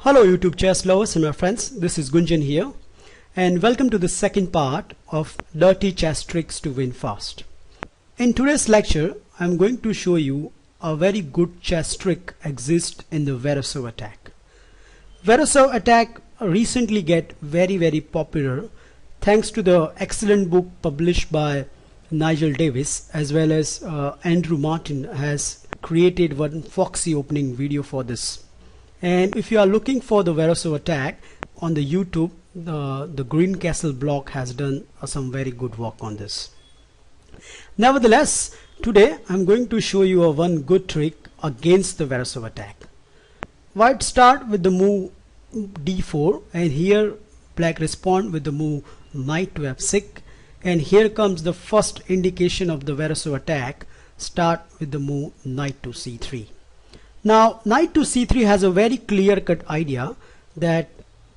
Hello YouTube chess lovers and my friends, this is Gunjan here and welcome to the second part of Dirty Chess Tricks to Win Fast. In today's lecture, I am going to show you a very good chess trick exists in the Feyre attack. Feyre attack recently get very popular thanks to the excellent book published by Nigel Davis, as well as Andrew Martin has created one foxy opening video for this. And if you are looking for the Feyre attack on the YouTube, the Green Castle blog has done some very good work on this. Nevertheless, today I'm going to show you one good trick against the Feyre attack. White start with the move d4, and here black respond with the move knight to f6, and here comes the first indication of the Feyre attack. Start with the move knight to c3. Now knight to c3 has a very clear-cut idea that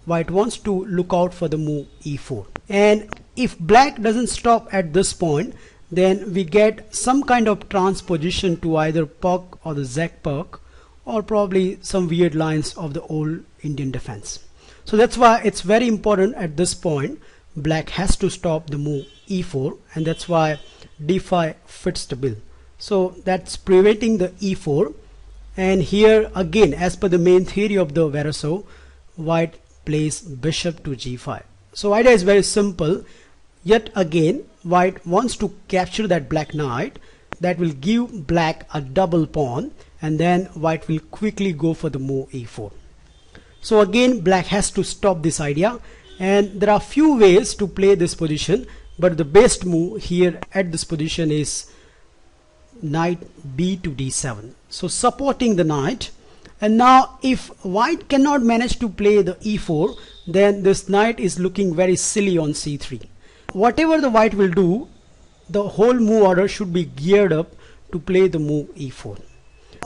white wants to look out for the move e4, and if black doesn't stop at this point, then we get some kind of transposition to either Puck or the Zek Puck, or probably some weird lines of the old Indian defense. So that's why it's very important at this point black has to stop the move e4, and that's why d5 fits the bill. So that's preventing the e4. And here again, as per the main theory of the Feyre, white plays bishop to g5. So idea is very simple. Yet again, white wants to capture that black knight. That will give black a double pawn, and then white will quickly go for the move e4. So again, black has to stop this idea, and there are few ways to play this position, but the best move here at this position is knight b to d7, so supporting the knight. And now if white cannot manage to play the e4, then this knight is looking very silly on c3. Whatever the white will do, the whole move order should be geared up to play the move e4.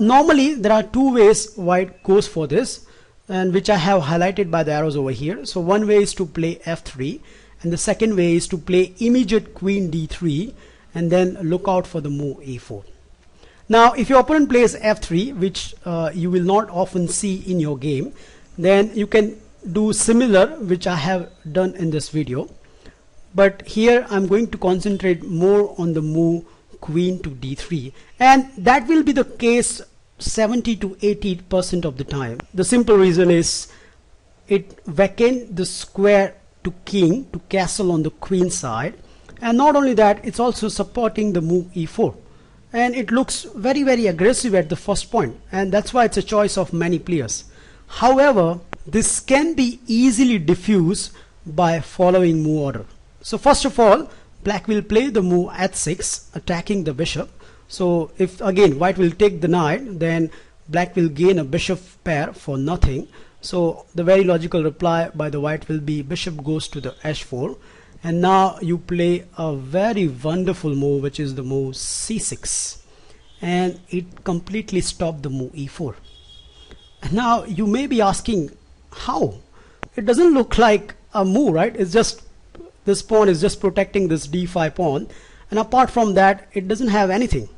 Normally there are two ways white goes for this, and which I have highlighted by the arrows over here. So one way is to play f3, and the second way is to play immediate queen d3 and then look out for the move e4. Now if your opponent plays f3, which you will not often see in your game, then you can do similar, which I have done in this video. But here I'm going to concentrate more on the move queen to d3, and that will be the case 70 to 80% of the time. The simple reason is it vacant the square to king to castle on the queen side, and not only that, it's also supporting the move e4, and it looks very aggressive at the first point, and that's why it's a choice of many players. However, this can be easily diffused by following move order. So first of all, black will play the move h6, attacking the bishop. So if again white will take the knight, then black will gain a bishop pair for nothing. So the very logical reply by the white will be bishop goes to the h4. And now you play a very wonderful move, which is the move c6, and it completely stopped the move e4. And now you may be asking, how? It doesn't look like a move, right? It's just this pawn is just protecting this d5 pawn, and apart from that it doesn't have anything.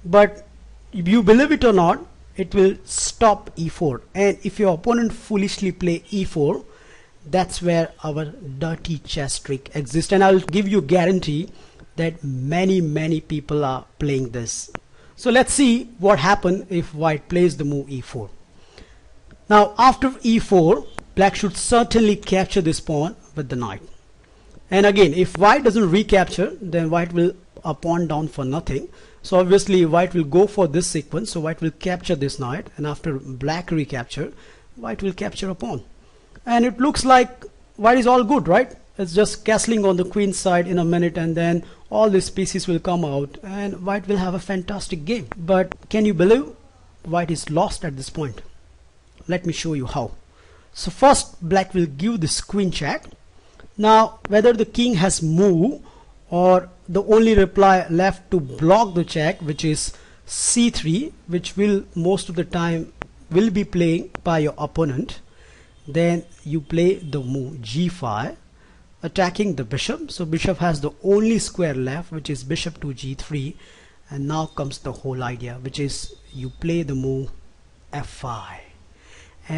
But if you believe it or not, it will stop e4, and if your opponent foolishly play e4, that's where our dirty chess trick exists, and I'll give you guarantee that many people are playing this. So let's see what happens if white plays the move e4. Now after e4, black should certainly capture this pawn with the knight, and again if white doesn't recapture, then white will a pawn down for nothing. So obviously white will go for this sequence, so white will capture this knight, and after black recapture, white will capture a pawn. And it looks like white is all good, right? It's just castling on the queen side in a minute, and then all these pieces will come out and white will have a fantastic game. But can you believe white is lost at this point? Let me show you how. So first black will give this queen check. Now whether the king has moved, or the only reply left to block the check, which is c3, which will most of the time will be playing by your opponent, then you play the move g5, attacking the bishop. So bishop has the only square left, which is bishop to g3, and now comes the whole idea, which is you play the move f5,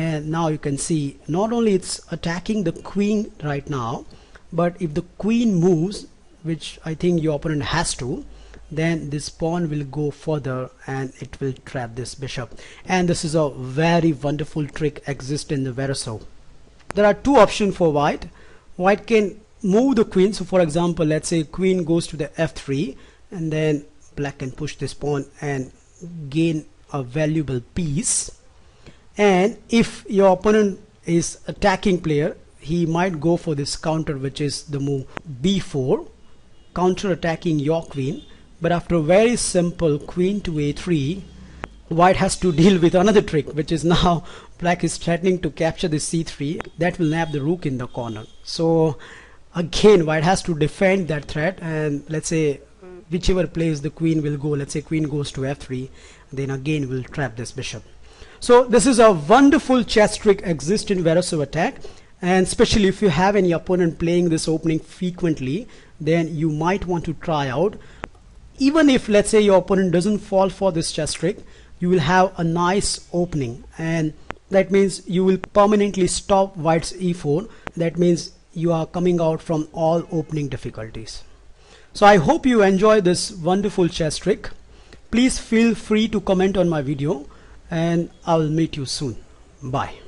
and now you can see not only it's attacking the queen right now, but if the queen moves, which I think your opponent has to, then this pawn will go further and it will trap this bishop. And this is a very wonderful trick exists in the Verso. There are two options for white. White can move the queen. So for example, let's say queen goes to the f3, and then black can push this pawn and gain a valuable piece. And if your opponent is attacking player, he might go for this counter, which is the move b4, counter attacking your queen. But after a very simple queen to a3, white has to deal with another trick, which is now black is threatening to capture the c3. That will nab the rook in the corner. So again, white has to defend that threat, and let's say whichever place the queen will go, let's say queen goes to f3, then again will trap this bishop. So this is a wonderful chess trick exists in Verso attack, and especially if you have any opponent playing this opening frequently, then you might want to try out. Even if let's say your opponent doesn't fall for this chess trick, you will have a nice opening, and that means you will permanently stop white's e4. That means you are coming out from all opening difficulties. So I hope you enjoy this wonderful chess trick. Please feel free to comment on my video, and I will meet you soon. Bye.